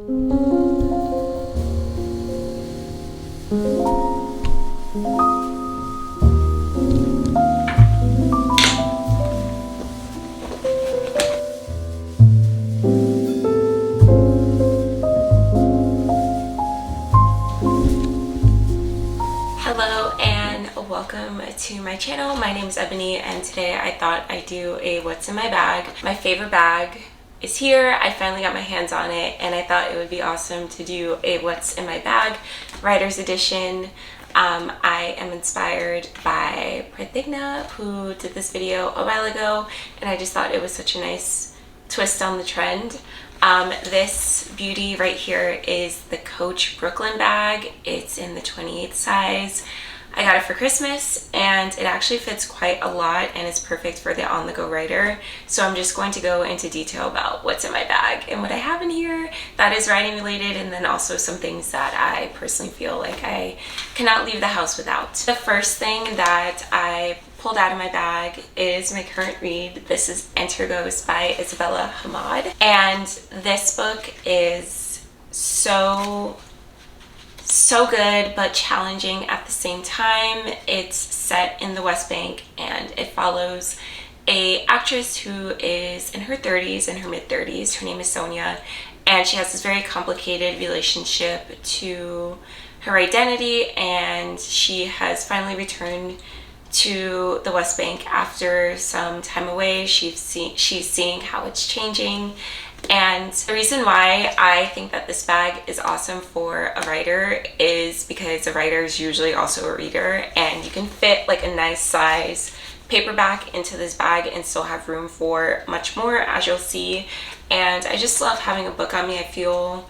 Hello and welcome to my channel. My name is Ebony and today I thought I'd do a what's in my bag. My favorite bag is here. I finally got my hands on it and I thought it would be awesome to do a what's in my bag writer's edition. I am inspired by Pratigna, who did this video a while ago, and I just thought it was such a nice twist on the trend. This beauty right here is the Coach Brooklyn bag. It's in the 28th size. I got it for Christmas and it actually fits quite a lot and is perfect for the on-the-go writer. So I'm just going to go into detail about what's in my bag and what I have in here that is writing related, and then also some things that I personally feel like I cannot leave the house without. The first thing that I pulled out of my bag is my current read. This is Enter Ghost by Isabella Hamad, and this book is so good but challenging at the same time. It's set in the West Bank and it follows a actress who is in her 30s, in her mid-30s. Her name is Sonia, and she has this very complicated relationship to her identity, and she has finally returned to the West Bank after some time away. She's seeing how it's changing. And the reason why I think that this bag is awesome for a writer is because a writer is usually also a reader, and you can fit like a nice size paperback into this bag and still have room for much more, as you'll see. And I just love having a book on me. I feel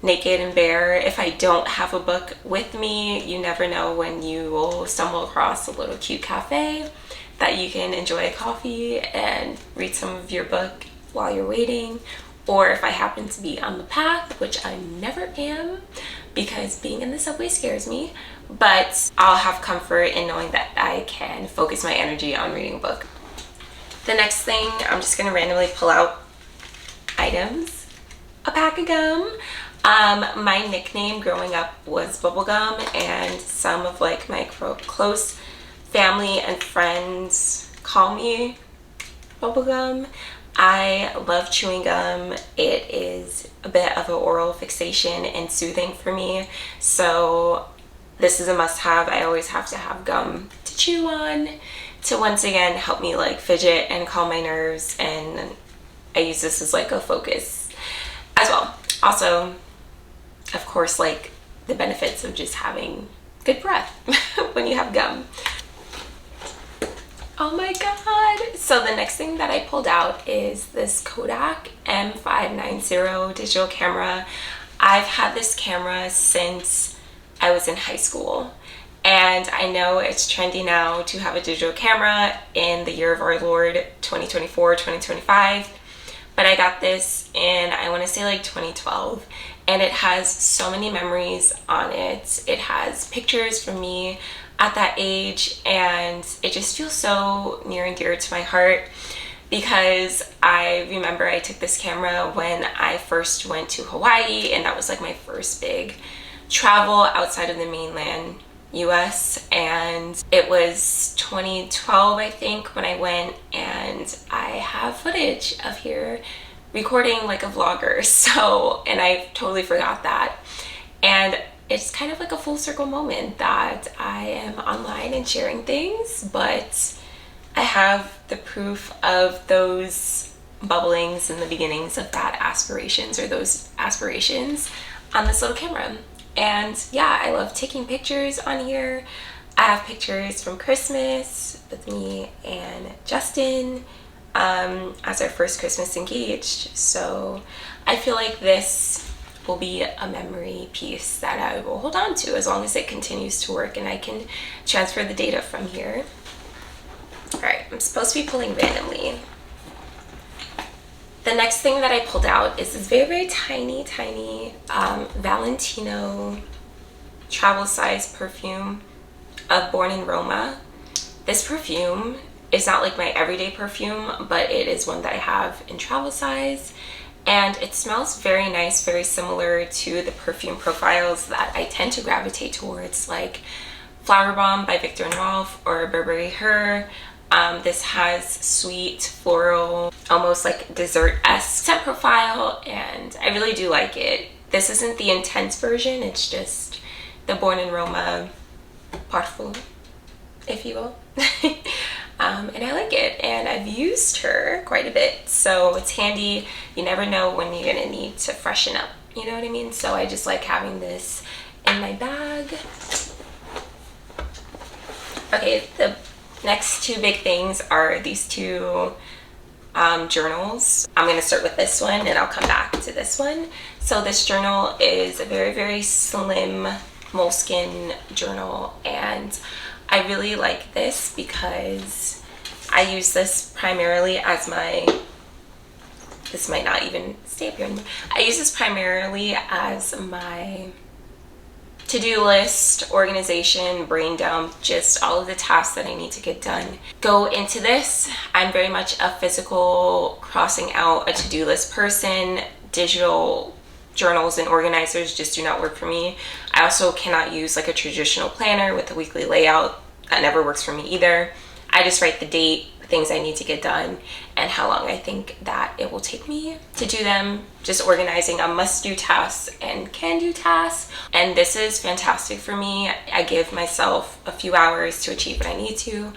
naked and bare if I don't have a book with me. You never know when you will stumble across a little cute cafe that you can enjoy a coffee and read some of your book while you're waiting, or if I happen to be on the path, which I never am because being in the subway scares me, but I'll have comfort in knowing that I can focus my energy on reading a book. The next thing, I'm just gonna randomly pull out items. A pack of gum. My nickname growing up was Bubblegum, and some of like my close family and friends call me Bubblegum. I love chewing gum. It is a bit of an oral fixation and soothing for me, so this is a must-have. I always have to have gum to chew on to once again help me like fidget and calm my nerves, and I use this as like a focus as well. Also, of course, like the benefits of just having good breath when you have gum. Oh my god! So the next thing that I pulled out is this Kodak M590 digital camera. I've had this camera since I was in high school, and I know it's trendy now to have a digital camera in the year of our Lord 2024, 2025, but I got this in, I want to say like 2012, and it has so many memories on it. It has pictures from me at that age, and it just feels so near and dear to my heart because I remember I took this camera when I first went to Hawaii, and that was like my first big travel outside of the mainland US, and it was 2012 I think when I went, and I have footage of here recording like a vlogger, so, and I totally forgot that. And it's kind of like a full circle moment that I am online and sharing things, but I have the proof of those bubblings and the beginnings of that aspirations, or those aspirations, on this little camera. And yeah, I love taking pictures on here. I have pictures from Christmas with me and Justin as our first Christmas engaged. So I feel like this will be a memory piece that I will hold on to as long as it continues to work and I can transfer the data from here. All right, I'm supposed to be pulling randomly. The next thing that I pulled out is this very tiny Valentino travel size perfume of Born in Roma. This perfume is not like my everyday perfume, but it is one that I have in travel size, and it smells very nice, very similar to the perfume profiles that I tend to gravitate towards, like Flower Bomb by Viktor and Rolf or Burberry Her. This has sweet, floral, almost like dessert-esque scent profile, and I really do like it. This isn't the intense version, it's just the Born in Roma Parfum, if you will. And I like it, and I've used her quite a bit, so it's handy. You never know when you're gonna need to freshen up, you know what I mean? So I just like having this in my bag. Okay, the next two big things are these two journals. I'm gonna start with this one and I'll come back to this one. So this journal is a very, very slim moleskin journal, and I really like this because I use this primarily as my, this might not even stay up here anymore. I use this primarily as my to-do list, organization, brain dump, just all of the tasks that I need to get done go into this. I'm very much a physical, crossing out a to-do list person. Digital journals and organizers just do not work for me. I also cannot use like a traditional planner with a weekly layout. That never works for me either. I just write the date, things I need to get done, and how long I think that it will take me to do them, just organizing on must-do tasks and can-do tasks. And this is fantastic for me. I give myself a few hours to achieve what I need to,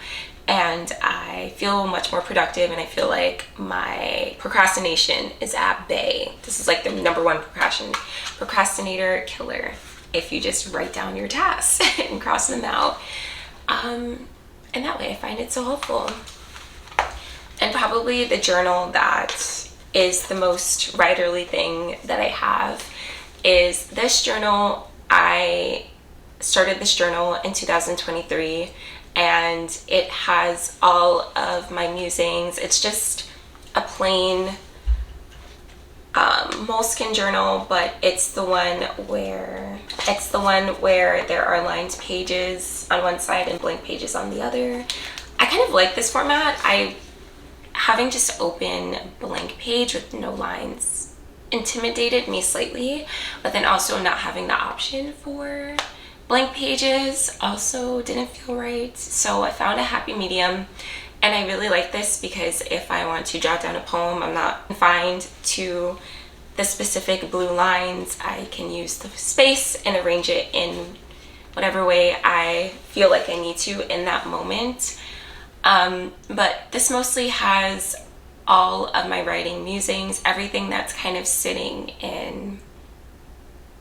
and I feel much more productive, and I feel like my procrastination is at bay. This is like the #1 procrastinator killer, if you just write down your tasks and cross them out. And that way I find it so helpful. And probably the journal that is the most writerly thing that I have is this journal. I started this journal in 2023, and it has all of my musings. It's just a plain moleskin journal, but it's the one where there are lined pages on one side and blank pages on the other. I kind of like this format. Having just open blank page with no lines intimidated me slightly, but then also not having the option for blank pages also didn't feel right. So I found a happy medium, and I really like this because if I want to jot down a poem, I'm not confined to the specific blue lines. I can use the space and arrange it in whatever way I feel like I need to in that moment. But this mostly has all of my writing musings, everything that's kind of sitting in,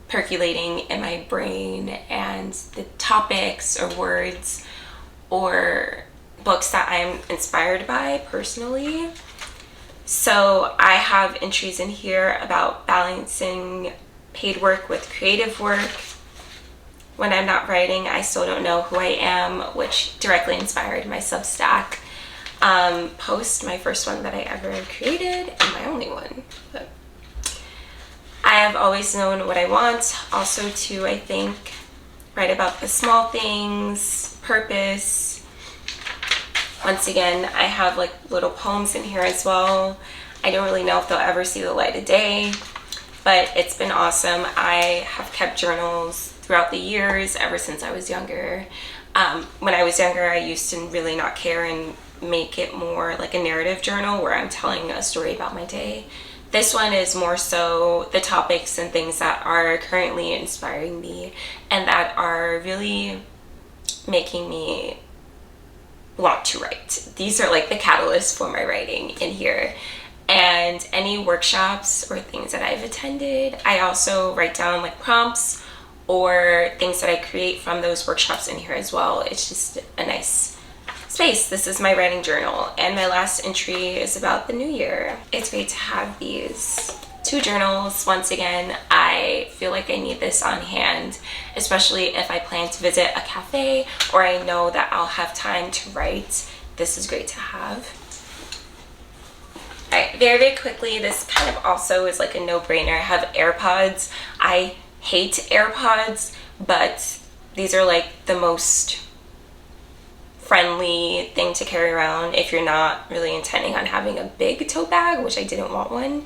percolating in my brain, and the topics or words or books that I'm inspired by personally. So I have entries in here about balancing paid work with creative work. When I'm not writing, I still don't know who I am, which directly inspired my Substack post, my first one that I ever created, and my only one. But I have always known what I want. Also to, I think, write about the small things, purpose. Once again, I have like little poems in here as well. I don't really know if they'll ever see the light of day, but it's been awesome. I have kept journals throughout the years, ever since I was younger. When I was younger, I used to really not care and make it more like a narrative journal where I'm telling a story about my day. This one is more so the topics and things that are currently inspiring me and that are really making me want to write. These are like the catalyst for my writing in here. And any workshops or things that I've attended, I also write down like prompts or things that I create from those workshops in here as well. It's just a nice space. This is my writing journal, and my last entry is about the new year. It's great to have these two journals. Once again, I feel like I need this on hand, especially if I plan to visit a cafe or I know that I'll have time to write. This is great to have. All right, very, very quickly, this kind of also is like a no-brainer. I have AirPods. I hate AirPods, but these are like the most friendly thing to carry around if you're not really intending on having a big tote bag, which I didn't want one.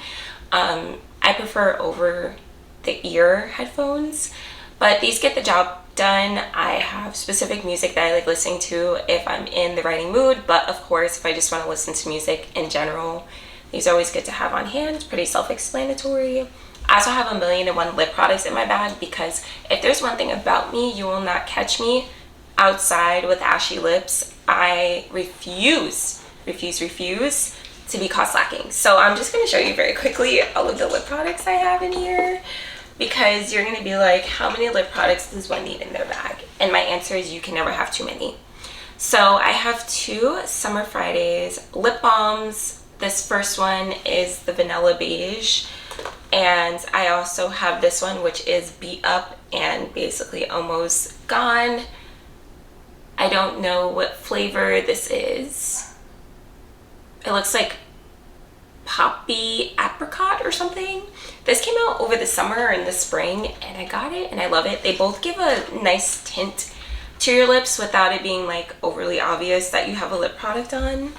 I prefer over the ear headphones, but these get the job done. I have specific music that I like listening to if I'm in the writing mood, but of course if I just want to listen to music in general, these are always good to have on hand. Pretty self-explanatory. I also have 1,000,001 lip products in my bag because if there's one thing about me, you will not catch me outside with ashy lips. I refuse to be caught slacking. So I'm just going to show you very quickly all of the lip products I have in here, because you're going to be like, how many lip products does one need in their bag? And my answer is you can never have too many. So I have 2 Summer Fridays lip balms. This first one is the Vanilla Beige, and I also have this one, which is Beat Up and basically almost gone. I don't know what flavor this is. It looks like poppy apricot or something. This came out over the summer and the spring, and I got it and I love it. They both give a nice tint to your lips without it being like overly obvious that you have a lip product on.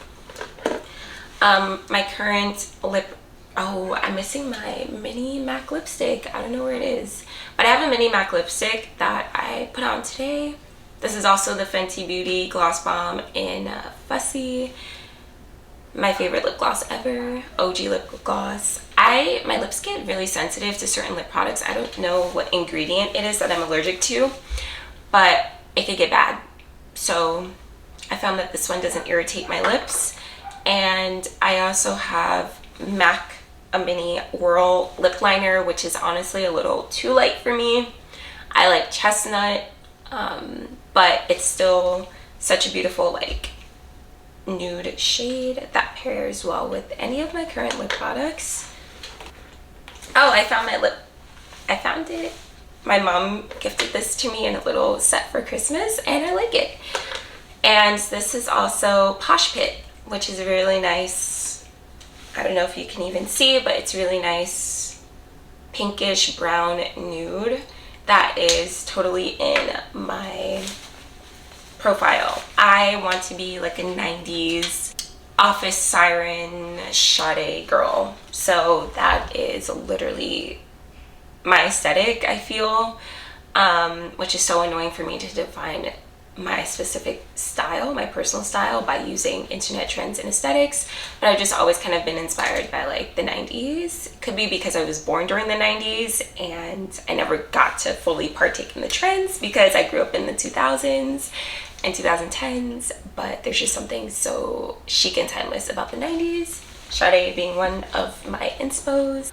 My current lip, oh, I'm missing my mini MAC lipstick. I don't know where it is, but I have a mini MAC lipstick that I put on today. This is also the Fenty Beauty Gloss Bomb in Fussy. My favorite lip gloss ever, OG lip gloss. My lips get really sensitive to certain lip products. I don't know what ingredient it is that I'm allergic to, but it could get bad. So I found that this one doesn't irritate my lips. And I also have MAC, a mini Whirl lip liner, which is honestly a little too light for me. I like chestnut, but it's still such a beautiful like nude shade that pairs well with any of my current lip products. Oh, I found it. My mom gifted this to me in a little set for Christmas, and I like it. And this is also Posh Pit, which is a really nice, I don't know if you can even see, but it's really nice pinkish brown nude that is totally in my profile. I want to be like a 90s office siren Sade girl. So that is literally my aesthetic, I feel, which is so annoying for me to define my specific style, my personal style, by using internet trends and aesthetics. But I've just always kind of been inspired by like the 90s. Could be because I was born during the 90s and I never got to fully partake in the trends because I grew up in the 2000s and 2010s, but there's just something so chic and timeless about the 90s, Sade being one of my inspos.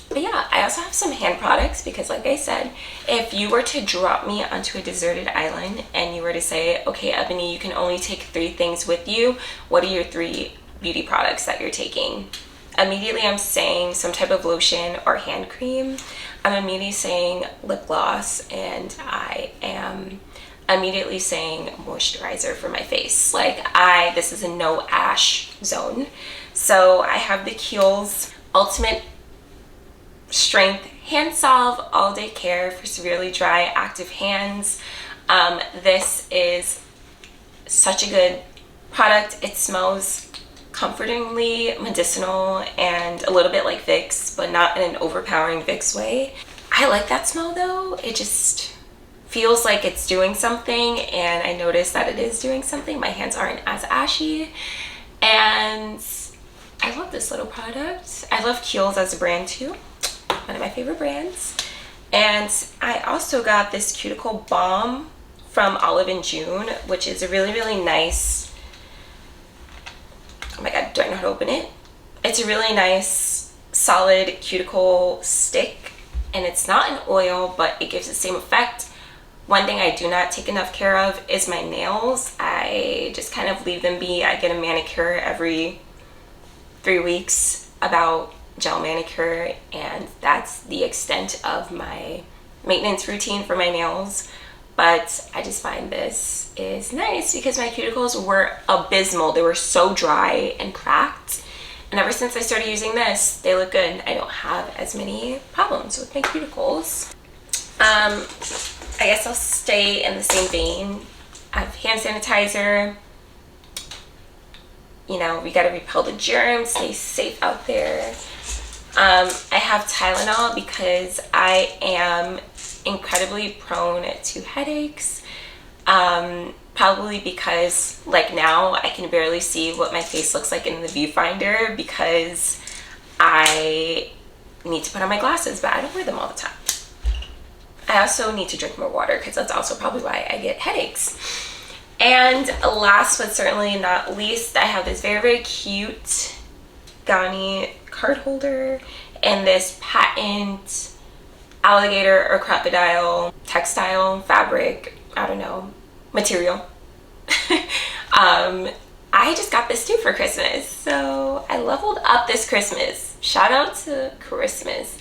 But yeah, I also have some hand products because like I said, if you were to drop me onto a deserted island and you were to say, okay, Ebony, you can only take 3 things with you, what are your 3 beauty products that you're taking? Immediately I'm saying some type of lotion or hand cream. I'm immediately saying lip gloss, and I am immediately saying moisturizer for my face. Like this is a no ash zone. So I have the Kiehl's Ultimate Strength Hand Salve All Day Care for severely dry, active hands. This is such a good product. It smells comfortingly medicinal and a little bit like Vicks, but not in an overpowering Vicks way. I like that smell though. It just feels like it's doing something, and I noticed that it is doing something. My hands aren't as ashy, and I love this little product. I love Kiehl's as a brand too, one of my favorite brands. And I also got this cuticle balm from Olive and June, which is a really, really nice, oh my god, do I know how to open it? It's a really nice solid cuticle stick, and it's not an oil, but it gives the same effect. One thing I do not take enough care of is my nails. I just kind of leave them be. I get a manicure every 3 weeks, about gel manicure, and that's the extent of my maintenance routine for my nails. But I just find this is nice because my cuticles were abysmal. They were so dry and cracked, and ever since I started using this, they look good. I don't have as many problems with my cuticles. I guess I'll stay in the same vein. I have hand sanitizer. You know, we gotta repel the germs, stay safe out there. I have Tylenol because I am incredibly prone to headaches. Probably because like now I can barely see what my face looks like in the viewfinder because I need to put on my glasses, but I don't wear them all the time. I also need to drink more water because that's also probably why I get headaches. And last but certainly not least, I have this very, very cute Ghani card holder and this patent alligator or crocodile textile fabric, I don't know, material. I just got this too for Christmas, so I leveled up this Christmas. Shout out to Christmas.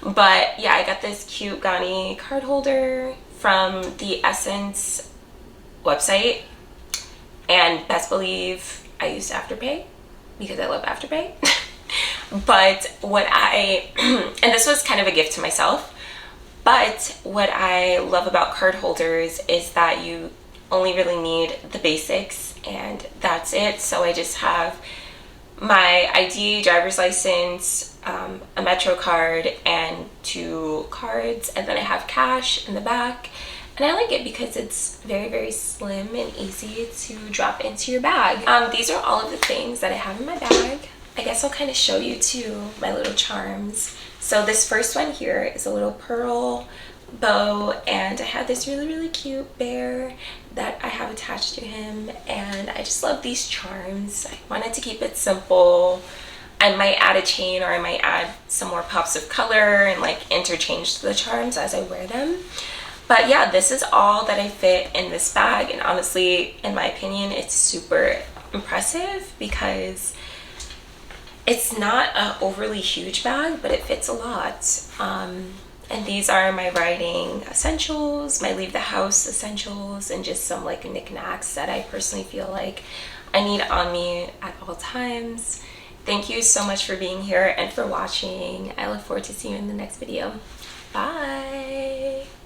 But yeah, I got this cute Ghani card holder from the Essence website, and best believe I used Afterpay because I love Afterpay. But what and this was kind of a gift to myself, but what I love about card holders is that you only really need the basics and that's it. So I just have my ID, driver's license, a Metro card, and 2 cards, and then I have cash in the back. And I like it because it's very, very slim and easy to drop into your bag. These are all of the things that I have in my bag. I guess I'll kind of show you too my little charms. So this first one here is a little pearl bow, and I have this really, really cute bear that I have attached to him, and I just love these charms. I wanted to keep it simple. I might add a chain, or I might add some more pops of color and like interchange the charms as I wear them. But yeah, this is all that I fit in this bag, and honestly, in my opinion, it's super impressive because it's not an overly huge bag, but it fits a lot. And these are my writing essentials, my leave the house essentials, and just some like knickknacks that I personally feel like I need on me at all times. Thank you so much for being here and for watching. I look forward to seeing you in the next video. Bye!